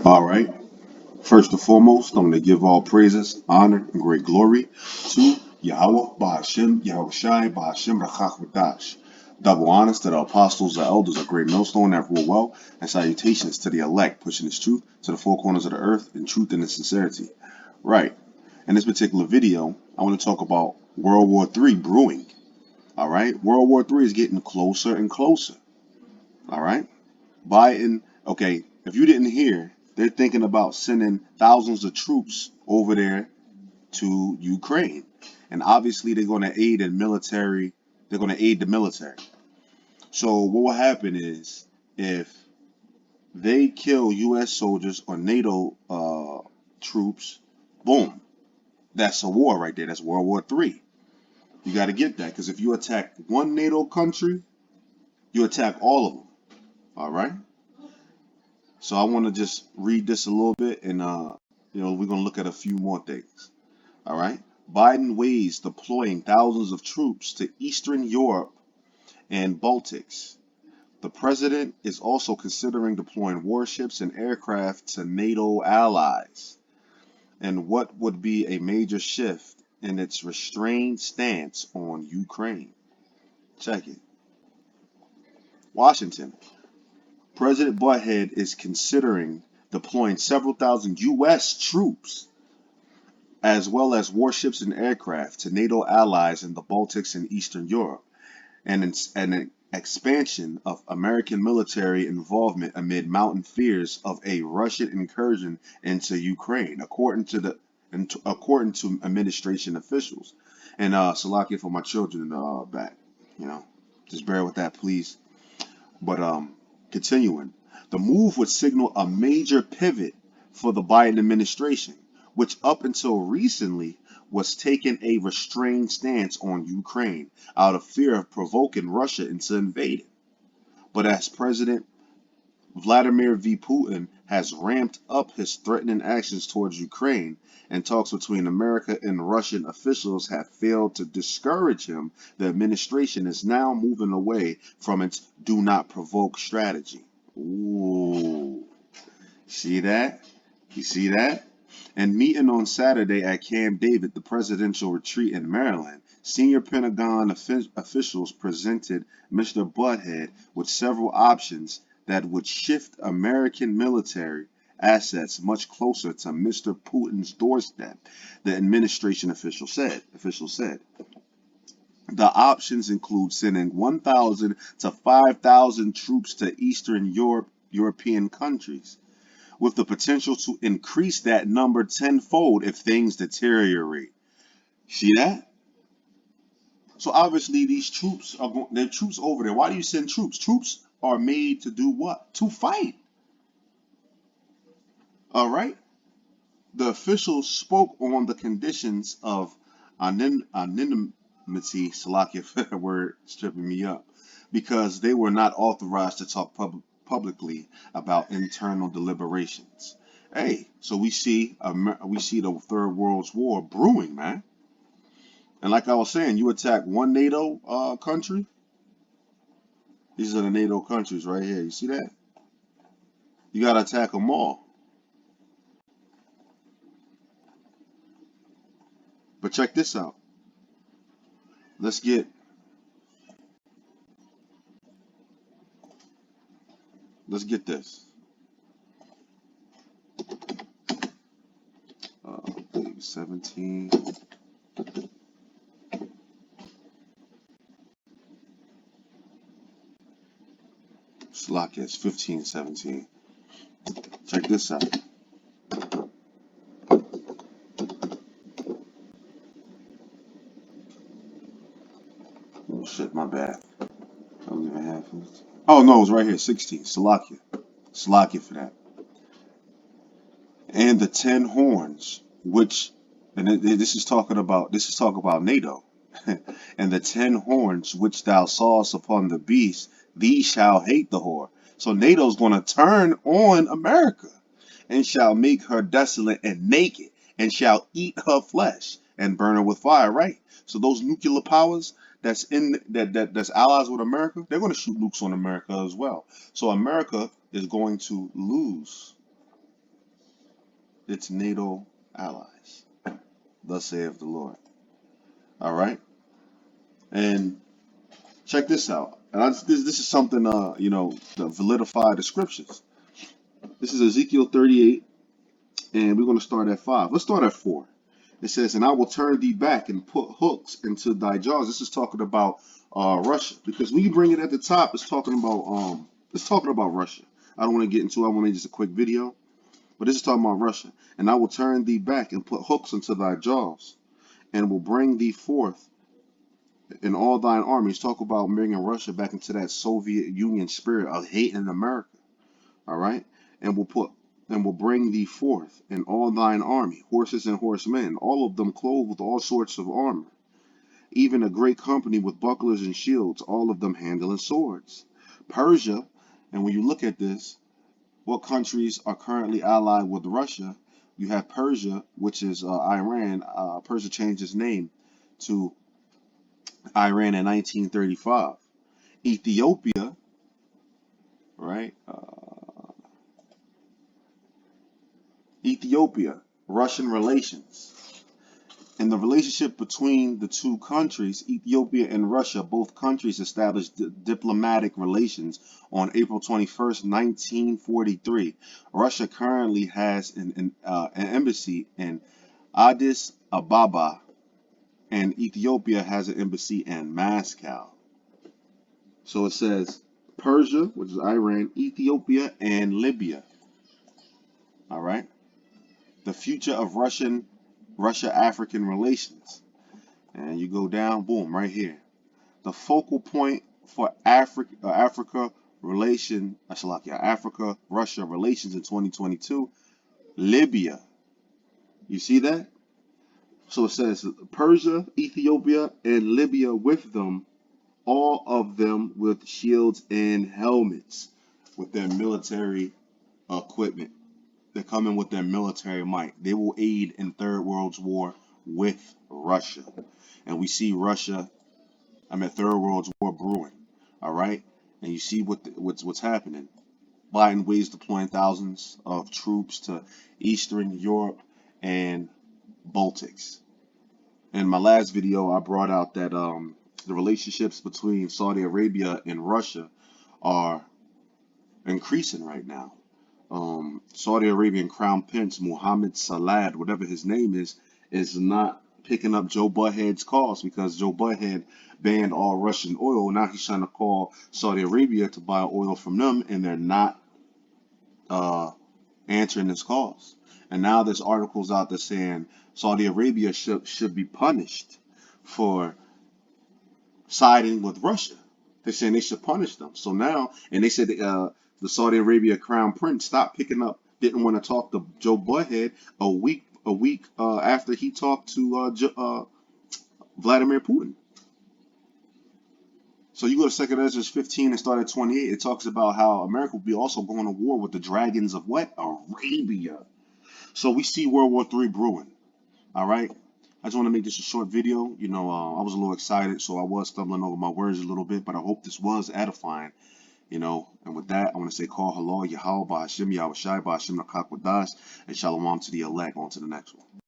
All right. First and foremost, I'm going to give all praises, honor, and great glory to Yahweh, Bahashem, Yahweh Shai, Bahashem, Rachach. Double honors to the apostles, the elders, a great millstone that rule well, and salutations to the elect, pushing this truth to the four corners of the earth in truth and in sincerity. Right. In this particular video, I want to talk about World War III brewing. All right. World War III is getting closer and closer. All right. Biden, okay, if you didn't hear, they're thinking about sending thousands of troops over there to Ukraine. And obviously they're going to aid in military, they're going to aid the military. So what will happen is if they kill US soldiers or NATO troops, boom, that's a war right there. That's World War III. You got to get that because if you attack one NATO country, you attack all of them. All right? So I want to just read this a little bit and we're going to look at a few more things. All right. Biden weighs deploying thousands of troops to Eastern Europe and Baltics. The president is also considering deploying warships and aircraft to NATO allies. And what would be a major shift in its restrained stance on Ukraine? Check it. Washington. President Butthead is considering deploying several thousand U.S. troops as well as warships and aircraft to NATO allies in the Baltics and Eastern Europe, and an expansion of American military involvement amid mounting fears of a Russian incursion into Ukraine, according to administration officials. And Salakia for my children back, you know, just bear with that, please. But continuing, the move would signal a major pivot for the Biden administration, which up until recently was taking a restrained stance on Ukraine out of fear of provoking Russia into invading. But as President Vladimir V. Putin has ramped up his threatening actions towards Ukraine, and talks between America and Russian officials have failed to discourage him, the administration is now moving away from its do not provoke strategy. Ooh, see that? You see that? And meeting on Saturday at Camp David, the presidential retreat in Maryland, senior Pentagon officials presented Mr. Butthead with several options that would shift American military assets much closer to Mr. Putin's doorstep, the administration official said. The options include sending 1,000 to 5,000 troops to Eastern European countries, with the potential to increase that number tenfold if things deteriorate. See that? So obviously these troops are going, they're troops over there. Why do you send troops? Troops are made to do what? To fight. All right. The officials spoke on the conditions of anonymity, Salakia, if that word stripping me up, because they were not authorized to talk publicly about internal deliberations. Hey, so we see the Third World War brewing, man. And like I was saying, you attack one NATO country. These are the NATO countries right here. You see that? You got to attack them all. But check this out. Let's get let's get this. 17. Slack is 1517. Check this out. Oh shit, my bad. I don't even have it. Oh no, it's right here, 16. Salakia. Salakia for that. And the 10 horns, which, and this is talking about NATO. And the 10 horns which thou sawest upon the beast, these shall hate the whore. So NATO's going to turn on America and shall make her desolate and naked and shall eat her flesh and burn her with fire, right? So those nuclear powers that's allies with America, they're going to shoot nukes on America as well. So America is going to lose. its NATO allies. Thus saith the Lord. All right, and check this out. And this is something to validify the scriptures. This is Ezekiel 38, and we're going to start at 5. Let's start at 4. It says, "And I will turn thee back and put hooks into thy jaws." This is talking about Russia, because when you bring it at the top, it's talking about Russia. I don't want to get into it. I want to make just a quick video, but this is talking about Russia. "And I will turn thee back and put hooks into thy jaws, and will bring thee forth in all thine armies." Talk about bringing Russia back into that Soviet Union spirit of hating America. All right, and will bring thee forth in all thine army, horses and horsemen, all of them clothed with all sorts of armor, even a great company with bucklers and shields, all of them handling swords. Persia, and when you look at this, what countries are currently allied with Russia? You have Persia, which is Iran. Persia changed its name to Iran in 1935. Ethiopia, right? Ethiopia, Russian relations. In the relationship between the two countries, Ethiopia and Russia, both countries established diplomatic relations on April 21st, 1943. Russia currently has an embassy in Addis Ababa, and Ethiopia has an embassy in Moscow. So it says Persia, which is Iran, Ethiopia, and Libya. All right. The future of Russia-African relations. And you go down, boom, right here. The focal point for Africa-Russia relations in 2022, Libya. You see that? So it says Persia, Ethiopia, and Libya with them, all of them with shields and helmets, with their military equipment. They're coming with their military might. They will aid in Third World War with Russia. And we see Third World War brewing. All right? And you see what's happening. Biden ways deploying thousands of troops to Eastern Europe and Baltics. In my last video, I brought out that the relationships between Saudi Arabia and Russia are increasing right now. Saudi Arabian Crown Prince Mohammed Salad, whatever his name is not picking up Joe Butthead's calls, because Joe Butthead banned all Russian oil. Now he's trying to call Saudi Arabia to buy oil from them, and they're not answering his calls. And now there's articles out there saying Saudi Arabia should be punished for siding with Russia. They're saying they should punish them. So now, and they said the Saudi Arabia Crown Prince didn't want to talk to Joe Butthead a week after he talked to Vladimir Putin. So you go to 2 Ezra 15 and start at 28. It talks about how America will be also going to war with the dragons of what? Arabia. So we see World War III brewing. All right. I just want to make this a short video. I was a little excited, so I was stumbling over my words a little bit, but I hope this was edifying. And with that, I want to say call halal, Yahweh, Ba'ashim, Yahweh Shai, Ba'ashim, Nakak Wadash, and Shalom to the elect. On to the next one.